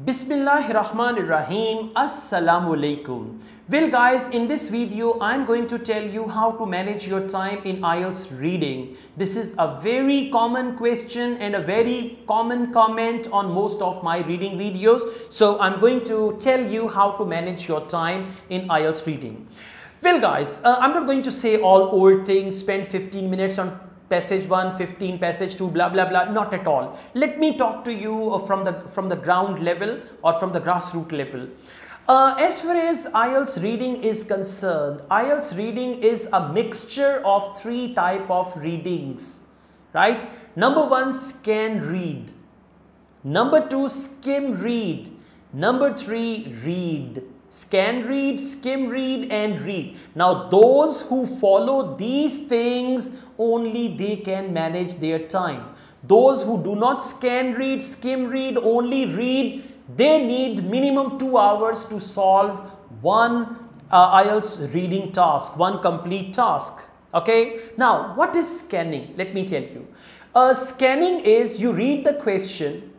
Bismillahirrahmanirrahim. Assalamu alaikum. Well guys, in this video I'm going to tell you how to manage your time in Ielts reading. This is a very common question and a very common comment on most of my reading videos. So I'm going to tell you how to manage your time in Ielts reading. Well guys, I'm not going to say all old things, spend 15 minutes on passage 1, 15, passage 2, blah blah blah, not at all. Let me talk to you from the ground level or from the grassroots level. As far as Ielts reading is concerned, Ielts reading is a mixture of three types of readings, right? Number 1, scan read. Number 2, skim read. Number 3, read. Scan read, skim read and read. Now those who follow these things, only they can manage their time. Those who do not scan read, skim read, only read, they need minimum 2 hours to solve one Ielts reading task, one complete task. Okay. Now what is scanning? Let me tell you. Scanning is you read the question.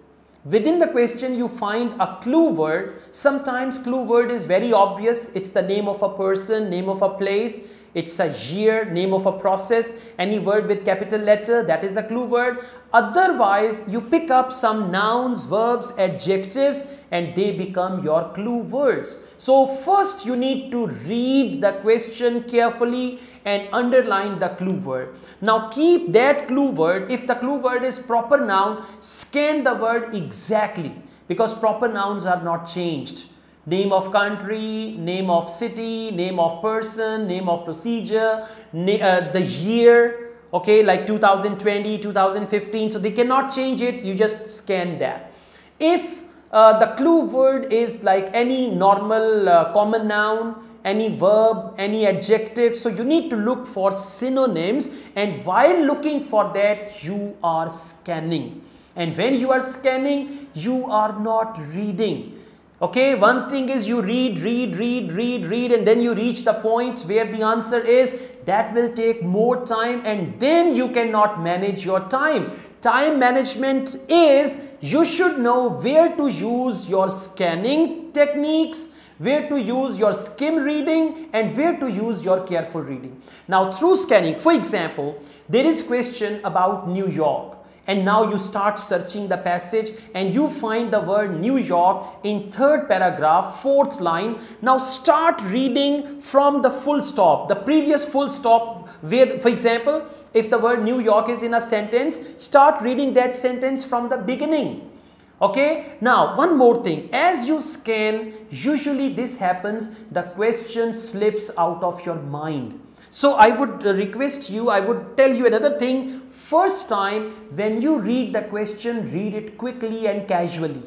Within the question you find a clue word. Sometimes clue word is very obvious. It's the name of a person, name of a place. It's a year, name of a process. Any word with capital letter, that is a clue word. Otherwise, you pick up some nouns, verbs, adjectives and they become your clue words. So first you need to read the question carefully and underline the clue word. Now keep that clue word. If the clue word is proper noun, scan the word exactly because proper nouns are not changed. Name of country, name of city, name of person, name of procedure, the year, okay, like 2020, 2015. So they cannot change it. You just scan that. If the clue word is like any normal common noun, any verb, any adjective, so you need to look for synonyms, and while looking for that you are scanning. And when you are scanning, you are not reading. Okay, one thing is you read and then you reach the point where the answer is. That will take more time and then you cannot manage your time. Time management is you should know where to use your scanning techniques, where to use your skim reading and where to use your careful reading. Now through scanning, for example, there is question about New York. And now you start searching the passage and you find the word New York in 3rd paragraph, 4th line. Now start reading from the full stop, the previous full stop where, for example, if the word New York is in a sentence, start reading that sentence from the beginning. Okay. Now one more thing, as you scan, usually this happens, the question slips out of your mind. So I would request you, I would tell you another thing. First time when you read the question, read it quickly and casually.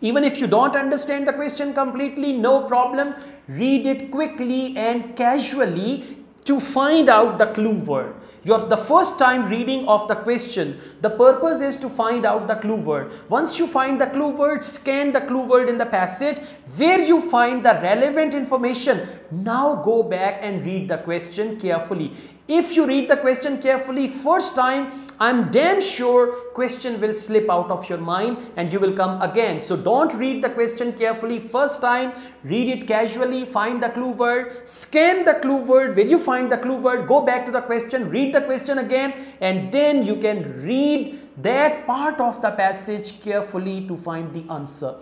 Even if you don't understand the question completely, no problem. Read it quickly and casually to find out the clue word. The first time reading of the question, the purpose is to find out the clue word. Once you find the clue word, scan the clue word in the passage where you find the relevant information. Now go back and read the question carefully. If you read the question carefully first time, I'm damn sure question will slip out of your mind and you will come again. So don't read the question carefully first time, read it casually, find the clue word, scan the clue word. Where you find the clue word, go back to the question, read the question again, and then you can read that part of the passage carefully to find the answer.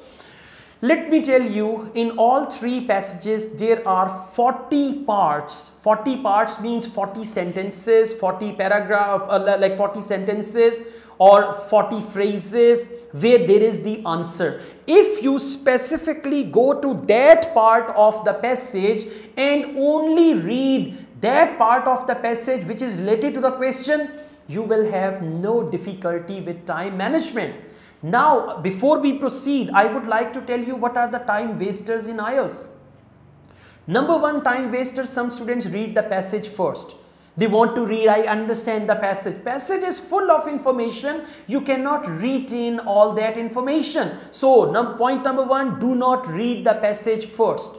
Let me tell you, in all 3 passages, there are 40 parts. 40 parts means 40 sentences, 40 paragraphs, like 40 sentences or 40 phrases where there is the answer. If you specifically go to that part of the passage and only read that part of the passage which is related to the question, you will have no difficulty with time management. Now, before we proceed, I would like to tell you what are the time wasters in Ielts. Number 1 time waster, some students read the passage first. They want to read, I understand the passage. Passage is full of information. You cannot retain all that information. So, point number 1, do not read the passage first.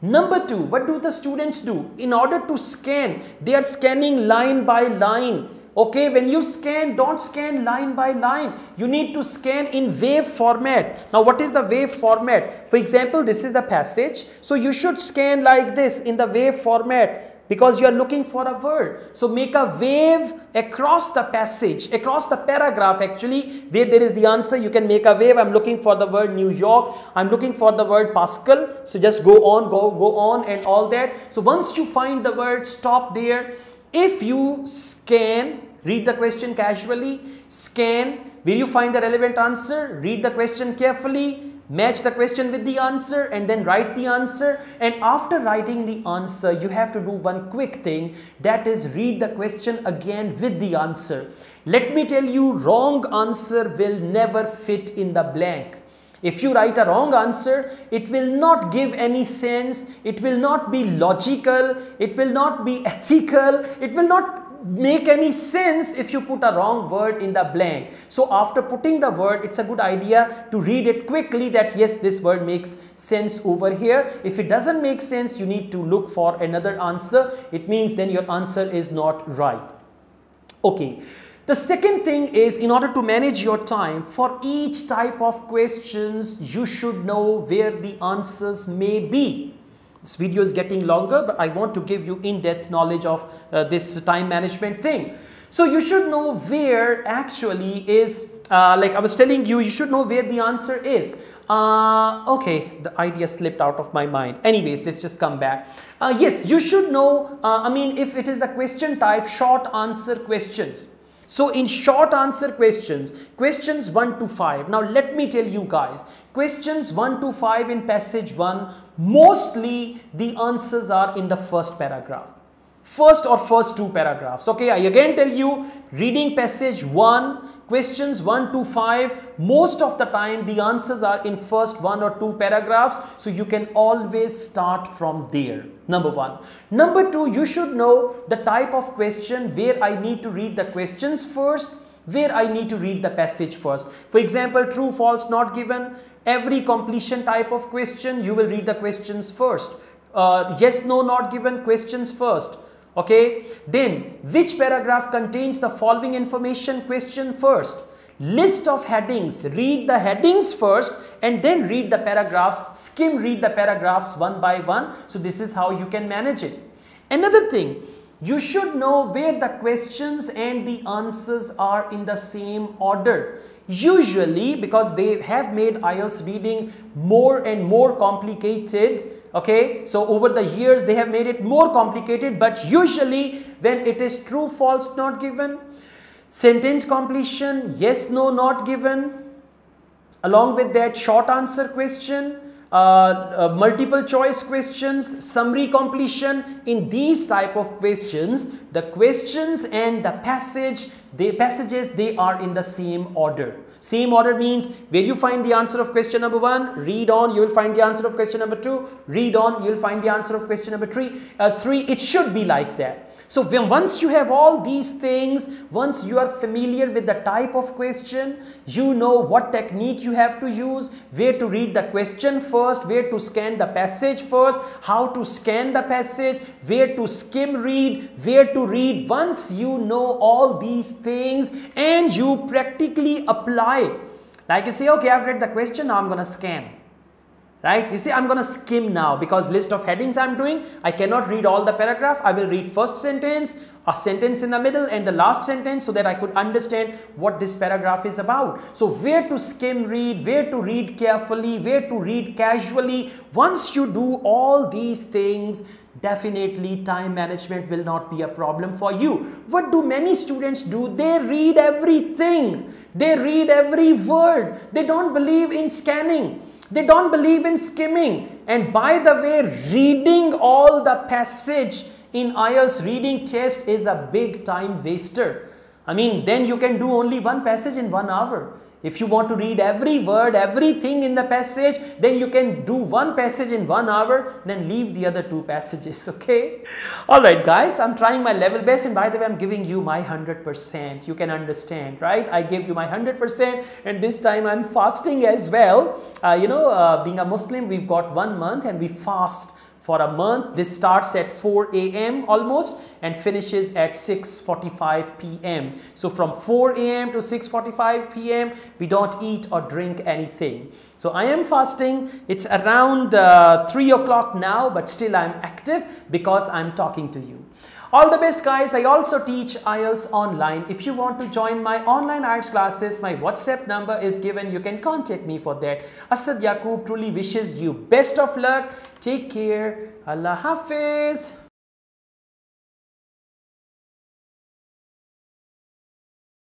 Number 2, what do the students do? In order to scan, they are scanning line by line. Okay, when you scan, don't scan line by line. You need to scan in wave format. Now, what is the wave format? For example, this is the passage. So, you should scan like this in the wave format because you are looking for a word. So, make a wave across the passage, across the paragraph actually, where there is the answer. You can make a wave. I'm looking for the word New York. I'm looking for the word Pascal. So, just go on and all that. So, once you find the word, stop there. If you scan, read the question casually, scan, where you find the relevant answer, read the question carefully, match the question with the answer and then write the answer. And after writing the answer, you have to do one quick thing, that is read the question again with the answer. Let me tell you, wrong answer will never fit in the blank. If you write a wrong answer, it will not give any sense, it will not be logical, it will not be ethical, it will not make any sense if you put a wrong word in the blank. So after putting the word, it's a good idea to read it quickly that yes, this word makes sense over here. If it doesn't make sense, you need to look for another answer. It means then your answer is not right. Okay. The second thing is, in order to manage your time, for each type of questions, you should know where the answers may be. This video is getting longer, but I want to give you in-depth knowledge of this time management thing. So you should know where actually is, like I was telling you, you should know where the answer is. Okay, the idea slipped out of my mind. Anyways, let's just come back. Yes, you should know, I mean, if it is the question type, short answer questions. So in short answer questions, questions 1 to 5. Now let me tell you guys, questions 1 to 5 in passage 1, mostly the answers are in the first paragraph. First or first 2 paragraphs. Okay, I again tell you, reading passage 1, questions 1 to 5, most of the time the answers are in first 1 or 2 paragraphs. So you can always start from there. Number 1. Number 2, you should know the type of question where I need to read the questions first, where I need to read the passage first. For example, true, false, not given. Every completion type of question, you will read the questions first. Yes, no, not given, questions first. Okay, then which paragraph contains the following information, question first. List of headings, read the headings first and then read the paragraphs, skim read the paragraphs one by one. So this is how you can manage it. Another thing, you should know where the questions and the answers are in the same order. Usually, because they have made IELTS reading more and more complicated. Okay, so over the years they have made it more complicated, but usually when it is true, false, not given, sentence completion, yes, no, not given, along with that short answer question, multiple choice questions, summary completion, in these type of questions, the questions and the passages, they are in the same order. Same order means where you find the answer of question number 1, read on, you will find the answer of question number 2, read on, you will find the answer of question number 3, it should be like that. So once you have all these things, once you are familiar with the type of question, you know what technique you have to use, where to read the question first, where to scan the passage first, how to scan the passage, where to skim read, where to read. Once you know all these things and you practically apply, like you say, okay, I've read the question, now I'm going to scan. Right? You see, I'm going to skim now because list of headings I'm doing. I cannot read all the paragraph. I will read first sentence, a sentence in the middle and the last sentence so that I could understand what this paragraph is about. So where to skim read, where to read carefully, where to read casually. Once you do all these things, definitely time management will not be a problem for you. What do many students do? They read everything. They read every word. They don't believe in scanning. They don't believe in skimming. And by the way, reading all the passage in IELTS reading test is a big time waster. I mean, then you can do only one passage in 1 hour. If you want to read every word, everything in the passage, then you can do one passage in 1 hour, then leave the other 2 passages, okay? Alright guys, I'm trying my level best and by the way, I'm giving you my 100%. You can understand, right? I gave you my 100% and this time I'm fasting as well. Being a Muslim, we've got 1 month and we fast For a month, this starts at 4 a.m. almost and finishes at 6:45 p.m. So from 4 a.m. to 6:45 p.m. we don't eat or drink anything. So I am fasting. It's around 3 o'clock now, but still I'm active because I'm talking to you. All the best, guys. I also teach IELTS online. If you want to join my online IELTS classes, my WhatsApp number is given. You can contact me for that. Asad Yaqub truly wishes you best of luck. Take care. Allah Hafiz.